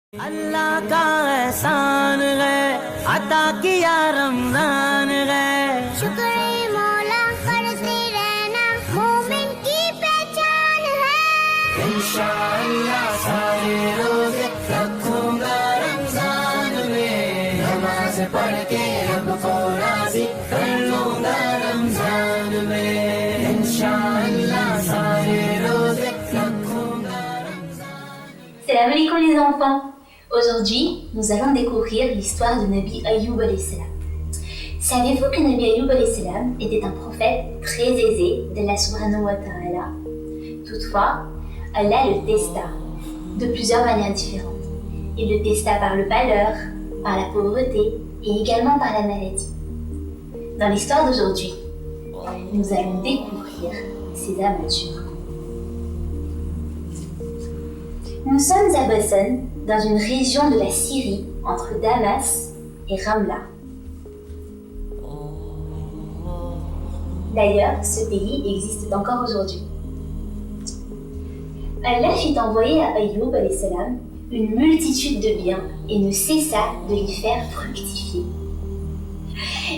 अल्लाह का एहसान है अता किया रमजान है शुक्र मौला करते रहना मोमिन की पहचान है इंशाअल्लाह सारे रोजे रखूंगा रमजान में नमाज पढ़ के रब को राजी कर लूंगा रमजान में इंशाअल्लाह सारे रोजे रखूंगा रमजान में। Salam alaikum les enfants. Aujourd'hui, nous allons découvrir l'histoire de Nabi Ayyub alayhi salam. Savez-vous que Nabi Ayyub alayhi salam était un prophète très aisé d'Allah subhanahu wa ta'ala? Toutefois, Allah le testa de plusieurs manières différentes. Il le testa par le malheur, par la pauvreté et également par la maladie. Dans l'histoire d'aujourd'hui, nous allons découvrir ces aventures. Nous sommes à Bassan, dans une région de la Syrie, entre Damas et Ramla. D'ailleurs, ce pays existe encore aujourd'hui. Allah fit envoyer à Ayyub alayhi salam une multitude de biens et ne cessa de les faire fructifier.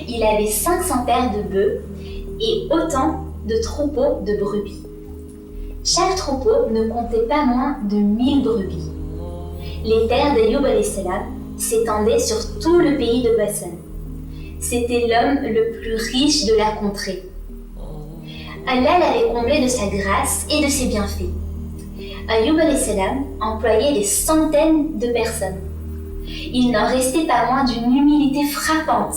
Il avait 500 paires de bœufs et autant de troupeaux de brebis. Chaque troupeau ne comptait pas moins de 1000 brebis. Les terres d'Ayyub alayhi salam s'étendaient sur tout le pays de Bassan. C'était l'homme le plus riche de la contrée. Allah l'avait comblé de sa grâce et de ses bienfaits. Ayyub alayhi salam employait des centaines de personnes. Il n'en restait pas moins d'une humilité frappante,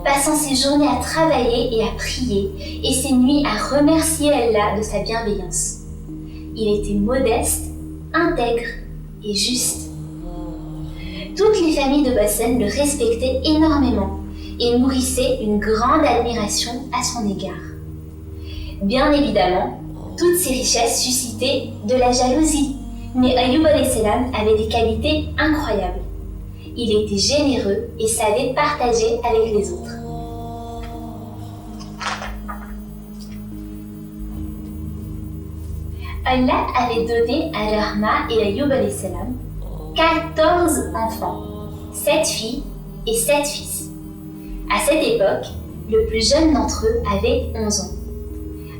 passant ses journées à travailler et à prier, et ses nuits à remercier Allah de sa bienveillance. Il était modeste, intègre et juste. Toutes les familles de Bassan le respectaient énormément et nourrissaient une grande admiration à son égard. Bien évidemment, toutes ces richesses suscitaient de la jalousie, mais Ayyub alayhi salam avait des qualités incroyables. Il était généreux et savait partager avec les autres. Allah avait donné à Rahma et Ayyub alayhi salam 14 enfants, 7 filles et 7 fils. À cette époque, le plus jeune d'entre eux avait 11 ans.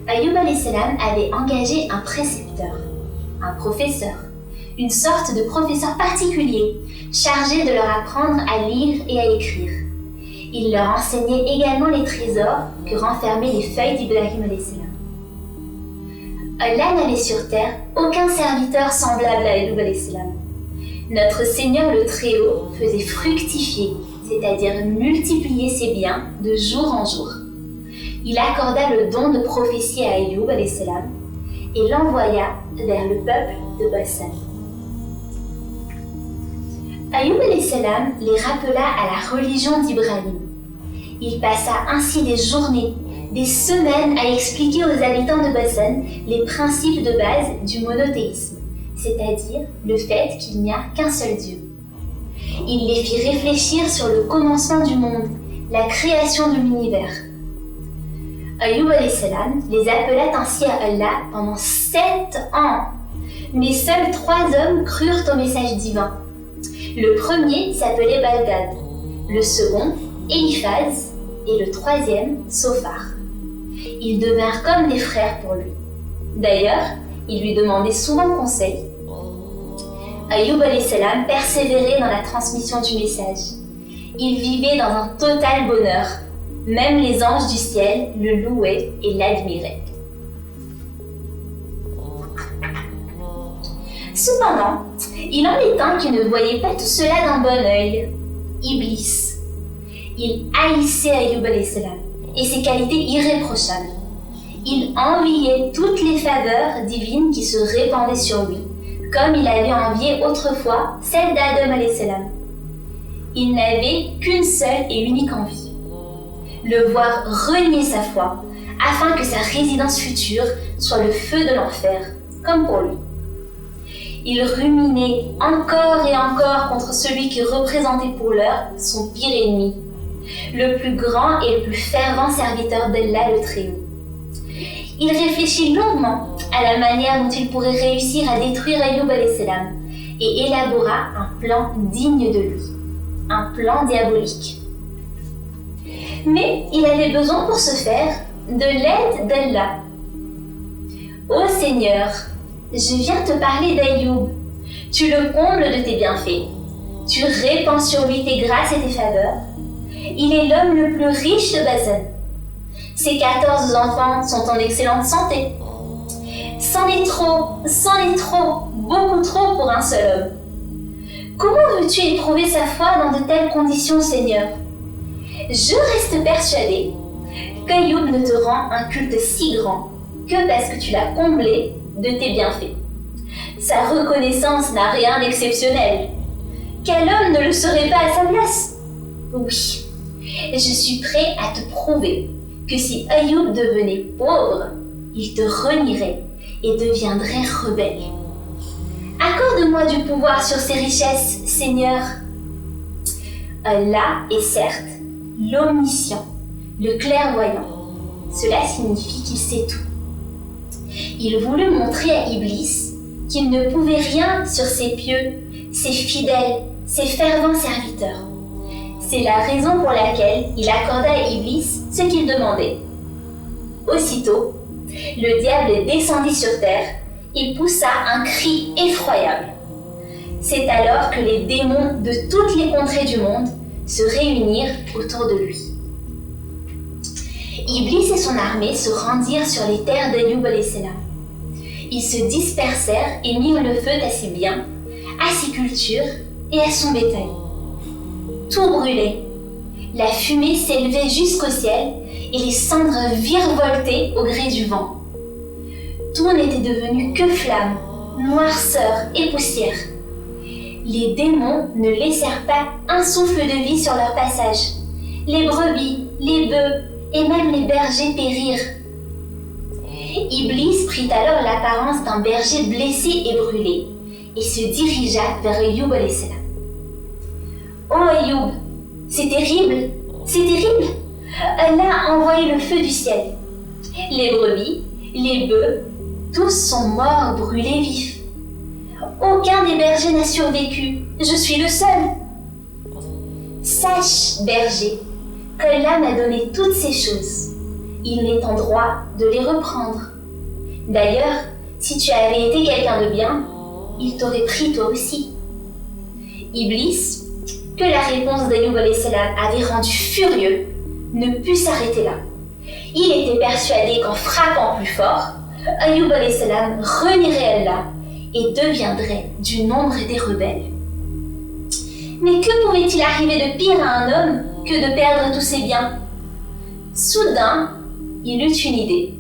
Ayyub alayhi salam avait engagé un précepteur, un professeur, une sorte de professeur particulier, chargé de leur apprendre à lire et à écrire. Il leur enseignait également les trésors que renfermaient les feuilles d'Ibrahim alayhi salam. Allah n'avait sur terre aucun serviteur semblable à Ayyub alayhi salam. Notre Seigneur le Très-Haut faisait fructifier, c'est-à-dire multiplier ses biens de jour en jour. Il accorda le don de prophétie à Ayyub alayhi salam et l'envoya vers le peuple de Bassan. Ayyub alayhi salam les rappela à la religion d'Ibrahim. Il passa ainsi des journées, des semaines à expliquer aux habitants de Bassan les principes de base du monothéisme, c'est-à-dire le fait qu'il n'y a qu'un seul Dieu. Il les fit réfléchir sur le commencement du monde, la création de l'univers. Ayyub alayhi salam les appela ainsi à Allah pendant 7 ans, mais seuls 3 hommes crurent au message divin. Le premier s'appelait Baldad, le second Eliphaz et le troisième Sophar. Ils devinrent comme des frères pour lui. D'ailleurs, il lui demandait souvent conseil. Ayyub alayhi salam persévérait dans la transmission du message. Il vivait dans un total bonheur. Même les anges du ciel le louaient et l'admiraient. Cependant, il en est un qui ne voyait pas tout cela d'un bon œil. Iblis. Il haïssait Ayyub alayhi salam et ses qualités irréprochables. Il enviait toutes les faveurs divines qui se répandaient sur lui, comme il avait envié autrefois celle d'Adam alayhi salam. Il n'avait qu'une seule et unique envie, le voir renier sa foi, afin que sa résidence future soit le feu de l'enfer, comme pour lui. Il ruminait encore et encore contre celui qui représentait pour l'heure son pire ennemi, le plus grand et le plus fervent serviteur d'Allah le Très-Haut. Il réfléchit longuement à la manière dont il pourrait réussir à détruire Ayyub alayhi salam et élabora un plan digne de lui, un plan diabolique. Mais il avait besoin pour ce faire de l'aide d'Allah. Ô Seigneur, je viens te parler d'Ayoub. Tu le combles de tes bienfaits. Tu répands sur lui tes grâces et tes faveurs. Il est l'homme le plus riche de Bazan. Ses 14 enfants sont en excellente santé. C'en est trop, beaucoup trop pour un seul homme. Comment veux-tu éprouver sa foi dans de telles conditions, Seigneur? Je reste persuadée qu'Ayoub ne te rend un culte si grand que parce que tu l'as comblé de tes bienfaits. Sa reconnaissance n'a rien d'exceptionnel. Quel homme ne le serait pas à sa place? Oui, je suis prêt à te prouver que si Ayoub devenait pauvre, il te renierait et deviendrait rebelle. Accorde-moi du pouvoir sur ses richesses, Seigneur. Allah est certes l'omniscient, le clairvoyant. Cela signifie qu'il sait tout. Il voulut montrer à Iblis qu'il ne pouvait rien sur ses pieux, ses fidèles, ses fervents serviteurs. C'est la raison pour laquelle il accorda à Iblis ce qu'il demandait. Aussitôt, le diable descendit sur terre. Il poussa un cri effroyable. C'est alors que les démons de toutes les contrées du monde se réunirent autour de lui. Iblis et son armée se rendirent sur les terres d'Ayoub alayhi-salam. Ils se dispersèrent et mirent le feu à ses biens, à ses cultures et à son bétail. Tout brûlait. La fumée s'élevait jusqu'au ciel et les cendres virevoltaient au gré du vent. Tout n'était devenu que flammes, noirceur et poussière. Les démons ne laissèrent pas un souffle de vie sur leur passage. Les brebis, les bœufs et même les bergers périrent. Iblis prit alors l'apparence d'un berger blessé et brûlé et se dirigea vers Ayoub alayhi-salam. « Oh Ayoub, c'est terrible, c'est terrible! Allah a envoyé le feu du ciel. Les brebis, les bœufs, tous sont morts brûlés vifs. Aucun des bergers n'a survécu, je suis le seul. Sache, berger, qu'Allah m'a donné toutes ces choses. Il n'est en droit de les reprendre. D'ailleurs, si tu avais été quelqu'un de bien, il t'aurait pris toi aussi. » Iblis, que la réponse d'Ayoub alayhi-salam avait rendu furieux, ne put s'arrêter là. Il était persuadé qu'en frappant plus fort, Ayoub alayhi-salam renierait Allah et deviendrait du nombre des rebelles. Mais que pouvait-il arriver de pire à un homme que de perdre tous ses biens? Soudain, il eut une idée.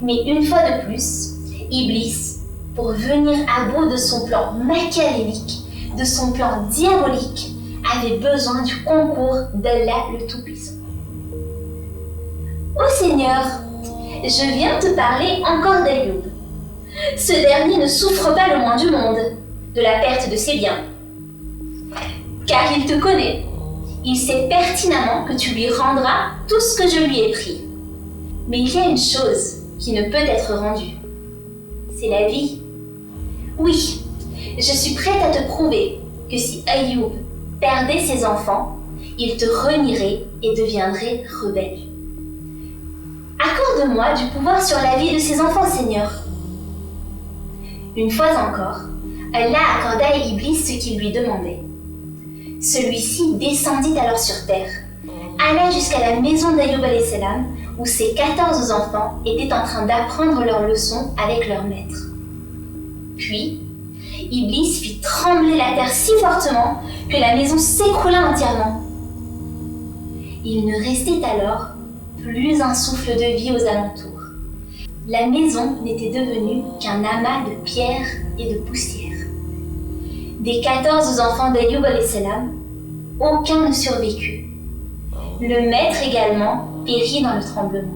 Mais une fois de plus, Iblis, pour venir à bout de son plan machiavélique, de son plan diabolique, avait besoin du concours d'Allah le Tout-Puissant. Ô Seigneur, je viens te parler encore d'Ayoub. Ce dernier ne souffre pas le moins du monde de la perte de ses biens. Car il te connaît. Il sait pertinemment que tu lui rendras tout ce que je lui ai pris. Mais il y a une chose qui ne peut être rendue. C'est la vie. Oui, je suis prête à te prouver que si Ayoub perdait ses enfants, il te renierait et deviendrait rebelle. Accorde-moi du pouvoir sur la vie de ses enfants, Seigneur. Une fois encore, Allah accorda à Iblis ce qu'il lui demandait. Celui-ci descendit alors sur terre, alla jusqu'à la maison d'Ayoub alayhi-salam, où ses 14 enfants étaient en train d'apprendre leurs leçons avec leur maître. Puis, Iblis fit trembler la terre si fortement que la maison s'écroula entièrement. Il ne restait alors plus un souffle de vie aux alentours. La maison n'était devenue qu'un amas de pierres et de poussière. Des 14 enfants d'Ayoub alayhi-salam, aucun ne survécut. Le maître également périt dans le tremblement.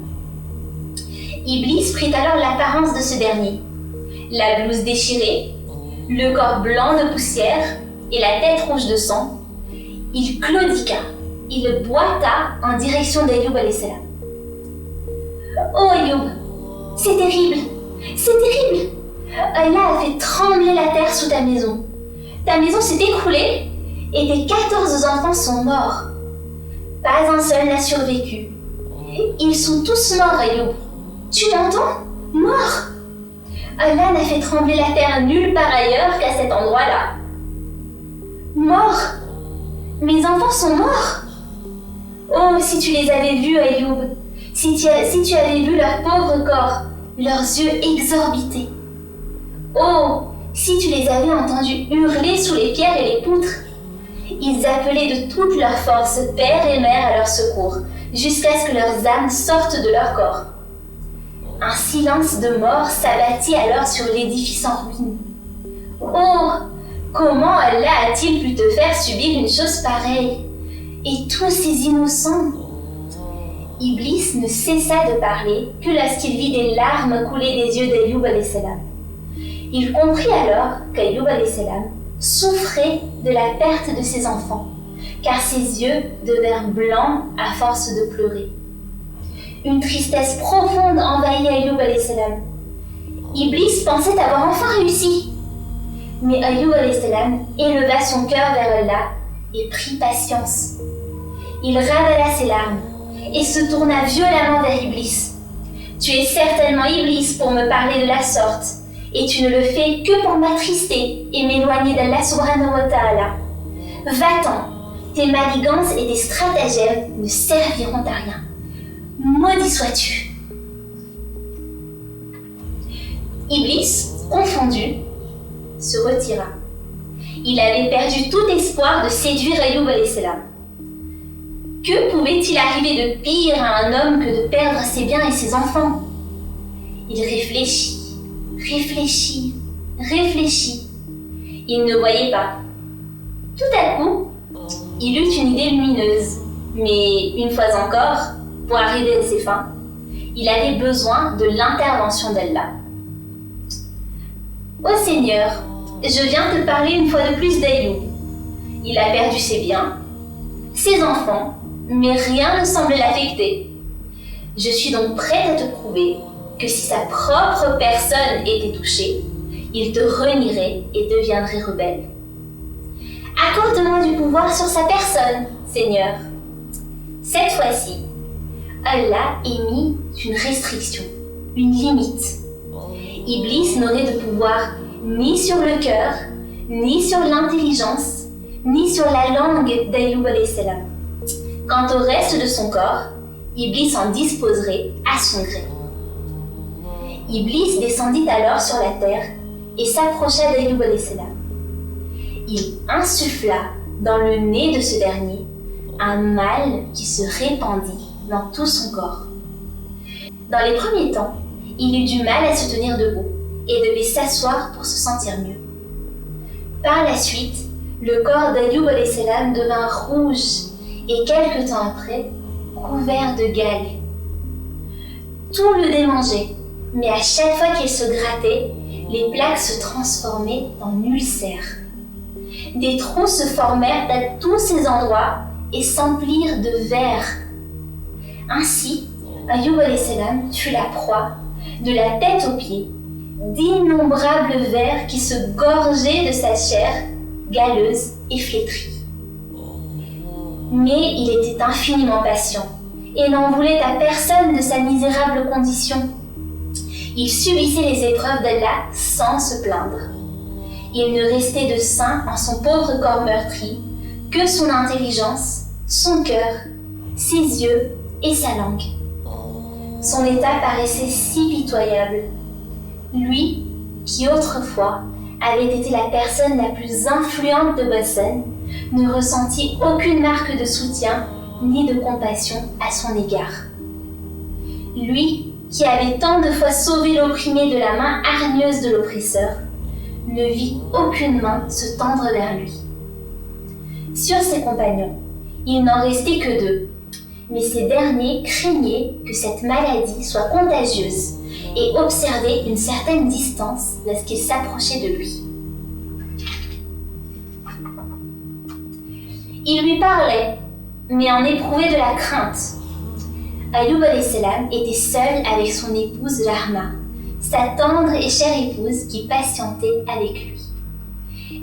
Iblis prit alors l'apparence de ce dernier, la blouse déchirée, le corps blanc de poussière et la tête rouge de sang. Il claudiqua, il boita en direction d'Ayoub alayhi-salam. « Oh Ayoub, c'est terrible, c'est terrible! Allah a fait trembler la terre sous ta maison. Ta maison s'est écroulée et tes 14 enfants sont morts. Pas un seul n'a survécu. Ils sont tous morts, Ayoub. Tu m'entends? Morts. Allah n'a fait trembler la terre nulle part ailleurs qu'à cet endroit-là. Morts. Mes enfants sont morts. Oh, si tu les avais vus, Ayoub. Si tu avais vu leurs pauvres corps, leurs yeux exorbités. Oh, si tu les avais entendus hurler sous les pierres et les poutres. Ils appelaient de toute leur force père et mère à leur secours, jusqu'à ce que leurs âmes sortent de leur corps. Un silence de mort s'abattit alors sur l'édifice en ruine. Oh, comment Allah a-t-il pu te faire subir une chose pareille? Et tous ces innocents? Iblis ne cessa de parler que lorsqu'il vit des larmes couler des yeux d'Ayoub alayhi salam. Il comprit alors qu'Ayoub alayhi salam souffrait de la perte de ses enfants, car ses yeux devinrent blancs à force de pleurer. Une tristesse profonde envahit Ayoub alayhi salam. Iblis pensait avoir enfin réussi. Mais Ayoub alayhi salam éleva son cœur vers Allah et prit patience. Il ravala ses larmes et se tourna violemment vers Iblis. « Tu es certainement Iblis pour me parler de la sorte, et tu ne le fais que pour m'attrister et m'éloigner d'Allah subhanahu wa ta'ala. Va-t'en, tes manigances et tes stratagèmes ne serviront à rien. Maudit sois-tu. » Iblis, confondu, se retira. Il avait perdu tout espoir de séduire Ayoub alayhi salam. Que pouvait-il arriver de pire à un homme que de perdre ses biens et ses enfants? Il réfléchit. Il ne voyait pas. Tout à coup, il eut une idée lumineuse. Mais une fois encore, pour arriver à ses fins, il avait besoin de l'intervention d'Allah. « Ô Seigneur, je viens te parler une fois de plus d'Ayoub. Il a perdu ses biens, ses enfants, mais rien ne semble l'affecter. Je suis donc prête à te prouver que si sa propre personne était touchée, il te renierait et deviendrait rebelle. Accorde-moi du pouvoir sur sa personne, Seigneur. » Cette fois-ci, Allah émit une restriction, une limite. Iblis n'aurait de pouvoir ni sur le cœur, ni sur l'intelligence, ni sur la langue d'Ayoub alayhi salam. Quant au reste de son corps, Iblis en disposerait à son gré. Iblis descendit alors sur la terre et s'approcha d'Ayoub alayhi salam. Il insuffla dans le nez de ce dernier un mal qui se répandit dans tout son corps. Dans les premiers temps, il eut du mal à se tenir debout et devait s'asseoir pour se sentir mieux. Par la suite, le corps d'Ayoub alayhi salam devint rouge et quelque temps après, couvert de gales. Tout le démangeait, mais à chaque fois qu'il se grattait, les plaques se transformaient en ulcères. Des trous se formèrent à tous ces endroits et s'emplirent de vers. Ainsi, Ayoub alayhi salam fut la proie, de la tête aux pieds, d'innombrables vers qui se gorgeaient de sa chair galeuse et flétrie. Mais il était infiniment patient et n'en voulait à personne de sa misérable condition. Il subissait les épreuves d'Allah sans se plaindre. Il ne restait de sain en son pauvre corps meurtri que son intelligence, son cœur, ses yeux et sa langue. Son état paraissait si pitoyable. Lui, qui autrefois avait été la personne la plus influente de Boston, ne ressentit aucune marque de soutien ni de compassion à son égard. Lui, qui avait tant de fois sauvé l'opprimé de la main hargneuse de l'oppresseur, ne vit aucune main se tendre vers lui. Sur ses compagnons, il n'en restait que 2, mais ces derniers craignaient que cette maladie soit contagieuse et observaient une certaine distance lorsqu'ils s'approchaient de lui. Il lui parlait, mais en éprouvait de la crainte. Ayoub alayhi salam était seul avec son épouse Rahma, sa tendre et chère épouse qui patientait avec lui.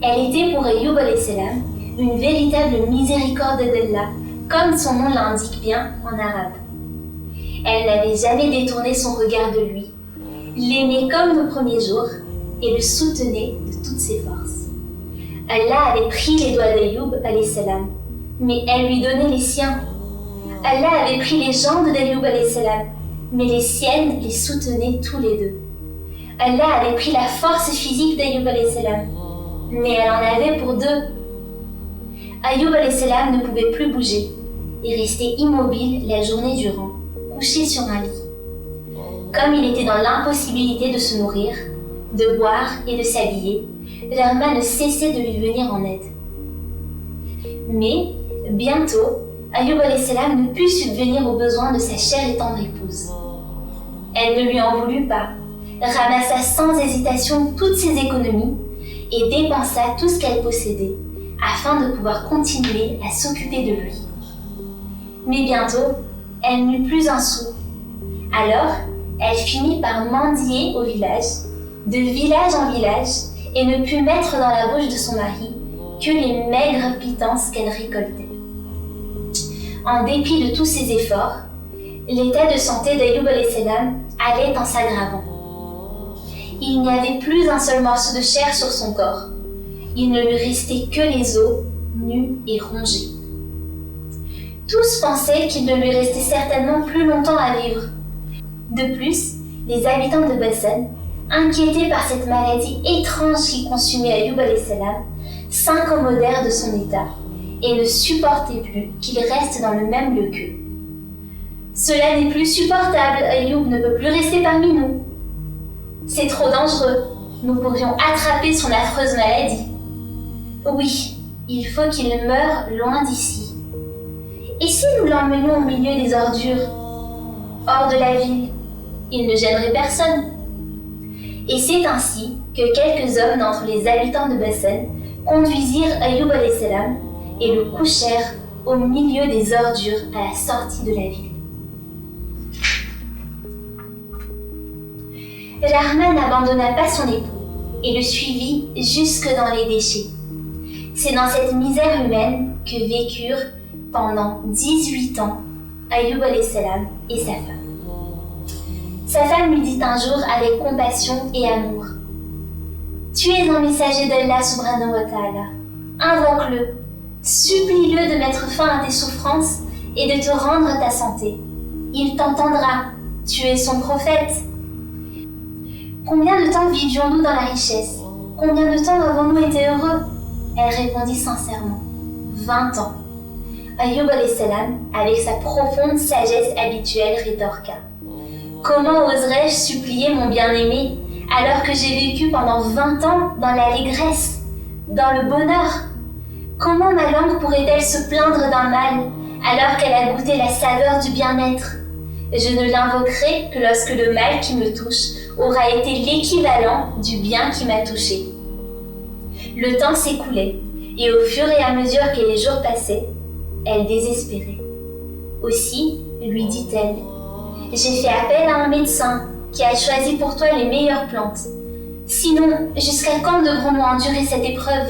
Elle était pour Ayoub alayhi salam une véritable miséricorde d'Allah, comme son nom l'indique bien en arabe. Elle n'avait jamais détourné son regard de lui, l'aimait comme nos premiers jours et le soutenait de toutes ses forces. Allah avait pris les doigts d'Ayoub alayhi salam, mais elle lui donnait les siens. Allah avait pris les jambes d'Ayoub alayhi salam, mais les siennes les soutenaient tous les deux. Allah avait pris la force physique d'Ayoub alayhi salam, mais elle en avait pour deux. Ayoub alayhi salam ne pouvait plus bouger et restait immobile la journée durant, couché sur un lit. Comme il était dans l'impossibilité de se nourrir, de boire et de s'habiller, Rahma ne cessait de lui venir en aide. Mais, bientôt, Ayoub alayhi salam ne put subvenir aux besoins de sa chère et tendre épouse. Elle ne lui en voulut pas, ramassa sans hésitation toutes ses économies et dépensa tout ce qu'elle possédait, afin de pouvoir continuer à s'occuper de lui. Mais bientôt, elle n'eut plus un sou. Alors, elle finit par mendier au village, de village en village, et ne put mettre dans la bouche de son mari que les maigres pitances qu'elle récoltait. En dépit de tous ses efforts, l'état de santé d'Ayoub alayhi salam allait en s'aggravant. Il n'y avait plus un seul morceau de chair sur son corps. Il ne lui restait que les os, nus et rongés. Tous pensaient qu'il ne lui restait certainement plus longtemps à vivre. De plus, les habitants de Bassan, inquiétés par cette maladie étrange qui consumait Ayoub alayhi salam, s'incommodèrent de son état et ne supportaient plus qu'il reste dans le même lieu qu'eux. « Cela n'est plus supportable, Ayoub ne peut plus rester parmi nous. C'est trop dangereux, nous pourrions attraper son affreuse maladie. Oui, il faut qu'il meure loin d'ici. Et si nous l'emmenions au milieu des ordures, hors de la ville, il ne gênerait personne. » Et c'est ainsi que quelques hommes d'entre les habitants de Bassan conduisirent Ayoub alayhi salam et le couchèrent au milieu des ordures à la sortie de la ville. Rahma n'abandonna pas son époux et le suivit jusque dans les déchets. C'est dans cette misère humaine que vécurent pendant 18 ans Ayoub alayhi salam et sa femme. Sa femme lui dit un jour avec compassion et amour: « Tu es un messager d'Allah subhanahu wa ta'ala. Invoque-le, supplie-le de mettre fin à tes souffrances et de te rendre ta santé. Il t'entendra, tu es son prophète. » Combien de temps vivions-nous dans la richesse? Combien de temps avons-nous été heureux? Elle répondit sincèrement: 20 ans. Ayoub alayhi salam, avec sa profonde sagesse habituelle, rétorqua: Comment oserais-je supplier mon bien-aimé alors que j'ai vécu pendant 20 ans dans l'allégresse, dans le bonheur? Comment ma langue pourrait-elle se plaindre d'un mal alors qu'elle a goûté la saveur du bien-être? Je ne l'invoquerai que lorsque le mal qui me touche aura été l'équivalent du bien qui m'a touché. Le temps s'écoulait, et au fur et à mesure que les jours passaient, elle désespérait. Aussi, lui dit-elle: « J'ai fait appel à un médecin qui a choisi pour toi les meilleures plantes. Sinon, jusqu'à quand devrons-nous endurer cette épreuve ?»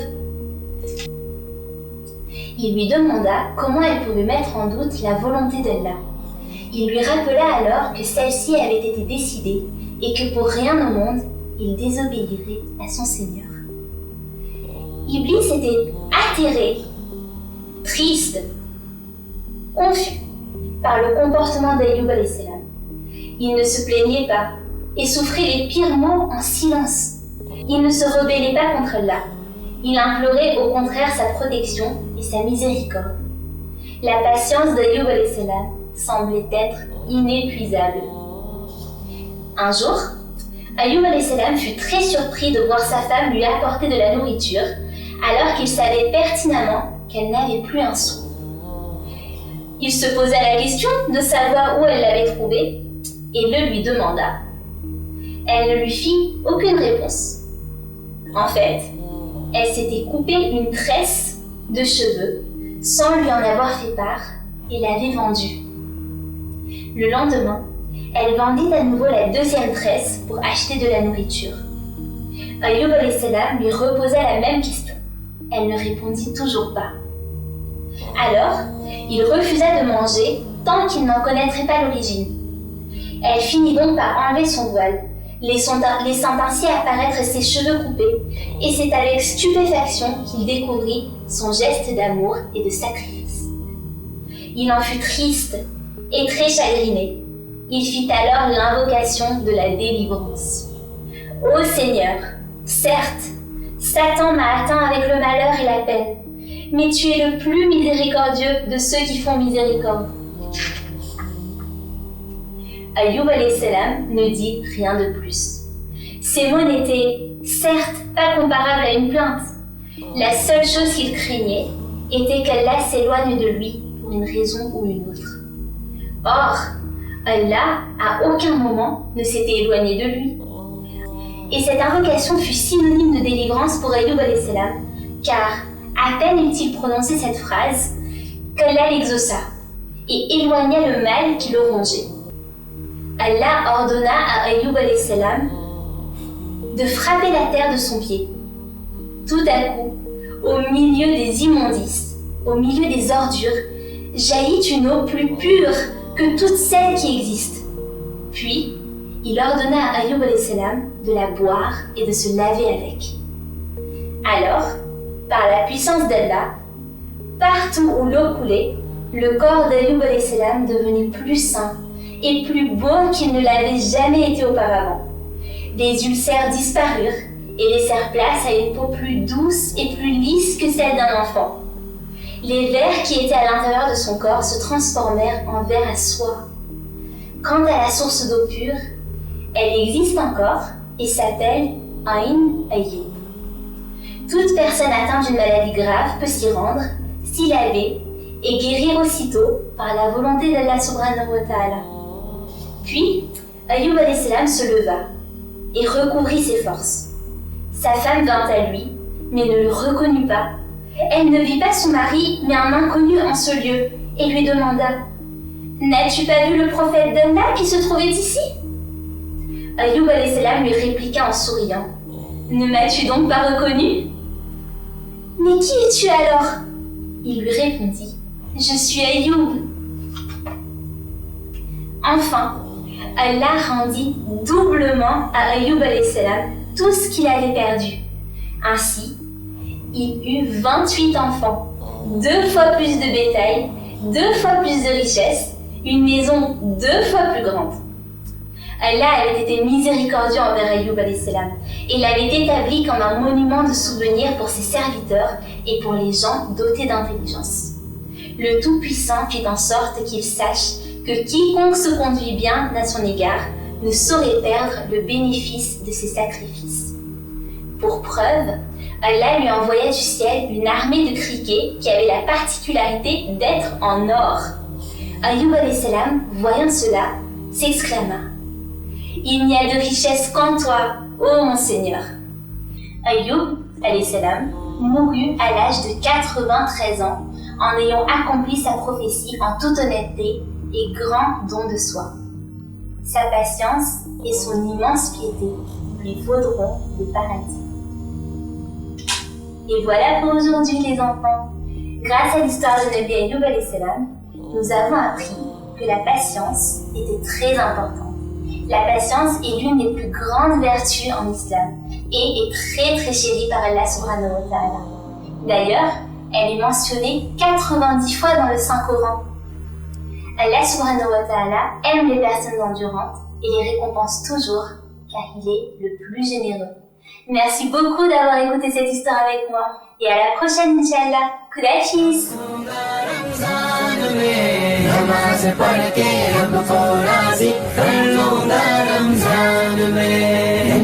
Il lui demanda comment elle pouvait mettre en doute la volonté d'Allah. Il lui rappela alors que celle-ci avait été décidée et que pour rien au monde, il désobéirait à son Seigneur. Iblis était atterré, triste, confus par le comportement d'Ayoub alayhi salam. Il ne se plaignait pas et souffrait les pires maux en silence. Il ne se rebellait pas contre Allah. Il implorait au contraire sa protection et sa miséricorde. La patience d'Ayoub alayhi salam semblait être inépuisable. Un jour, Ayoub alayhi salam fut très surpris de voir sa femme lui apporter de la nourriture alors qu'il savait pertinemment qu'elle n'avait plus un sou. Il se posa la question de savoir où elle l'avait trouvée et le lui demanda. Elle ne lui fit aucune réponse. En fait, elle s'était coupé une tresse de cheveux sans lui en avoir fait part et l'avait vendue. Le lendemain, Elle vendit à nouveau la deuxième tresse pour acheter de la nourriture. Ayoub alayhi salam lui reposa la même question. Elle ne répondit toujours pas. Alors, il refusa de manger tant qu'il n'en connaîtrait pas l'origine. Elle finit donc par enlever son voile, laissant ainsi apparaître ses cheveux coupés, et c'est avec stupéfaction qu'il découvrit son geste d'amour et de sacrifice. Il en fut triste et très chagriné. Il fit alors l'invocation de la délivrance. Ô Seigneur, certes, Satan m'a atteint avec le malheur et la peine, mais tu es le plus miséricordieux de ceux qui font miséricorde. Ayoub alayhi salam ne dit rien de plus. Ces mots n'étaient certes pas comparables à une plainte. La seule chose qu'il craignait était qu'Allah s'éloigne de lui pour une raison ou une autre. Or, Allah à aucun moment ne s'était éloigné de lui. Et cette invocation fut synonyme de délivrance pour Ayoub alayhi salam, car à peine eut-il prononcé cette phrase qu'Allah l'exauça et éloigna le mal qui le rongeait. Allah ordonna à Ayoub alayhi salam de frapper la terre de son pied. Tout à coup, au milieu des immondices, au milieu des ordures, jaillit une eau plus pure que toutes celles qui existent. Puis, il ordonna à Ayoub alayhi salam de la boire et de se laver avec. Alors, par la puissance d'Allah, partout où l'eau coulait, le corps d'Ayoub alayhi salam devenait plus sain et plus beau qu'il ne l'avait jamais été auparavant. Des ulcères disparurent et laissèrent place à une peau plus douce et plus lisse que celle d'un enfant. Les vers qui étaient à l'intérieur de son corps se transformèrent en vers à soie. Quant à la source d'eau pure, elle existe encore et s'appelle Aïn Ayoub. Toute personne atteinte d'une maladie grave peut s'y rendre, s'y laver et guérir aussitôt par la volonté d'Allah subhanahu wa ta'ala. Puis, Ayoub alayhi salam se leva et recouvrit ses forces. Sa femme vint à lui, mais ne le reconnut pas. Elle ne vit pas son mari, mais un inconnu en ce lieu, et lui demanda « N'as-tu pas vu le prophète d'Allah qui se trouvait ici ?» Ayoub alayhi salam lui répliqua en souriant « Ne m'as-tu donc pas reconnu ?»« Mais qui es-tu alors ?» Il lui répondit « Je suis Ayoub. » Enfin, Allah rendit doublement à Ayoub alayhi salam tout ce qu'il avait perdu. Ainsi, il eut 28 enfants, 2 fois plus de bétail, 2 fois plus de richesses, une maison 2 fois plus grande. Allah avait été miséricordieux envers Ayoub alayhi salam et l'avait établi comme un monument de souvenir pour ses serviteurs et pour les gens dotés d'intelligence. Le Tout-Puissant fit en sorte qu'il sache que quiconque se conduit bien à son égard ne saurait perdre le bénéfice de ses sacrifices. Pour preuve, Allah lui envoya du ciel une armée de criquets qui avait la particularité d'être en or. Ayoub alayhi salam, voyant cela, s'exclama « Il n'y a de richesse qu'en toi, ô mon Seigneur !» Ayoub alayhi salam mourut à l'âge de 93 ans en ayant accompli sa prophétie en toute honnêteté et grand don de soi. Sa patience et son immense piété lui vaudront le paradis. Et voilà pour aujourd'hui les enfants. Grâce à l'histoire de Nabi Ayoub alayhi salam, nous avons appris que la patience était très importante. La patience est l'une des plus grandes vertus en islam et est très très chérie par Allah subhanahu wa ta'ala. D'ailleurs, elle est mentionnée 90 fois dans le Saint-Coran. Allah subhanahu wa ta'ala aime les personnes endurantes et les récompense toujours car il est le plus généreux. Merci beaucoup d'avoir écouté cette histoire avec moi et à la prochaine Inch'Allah. Kudafis. नमाज़ पढ़ के रब को राज़ी कर लूँगा रमज़ान में।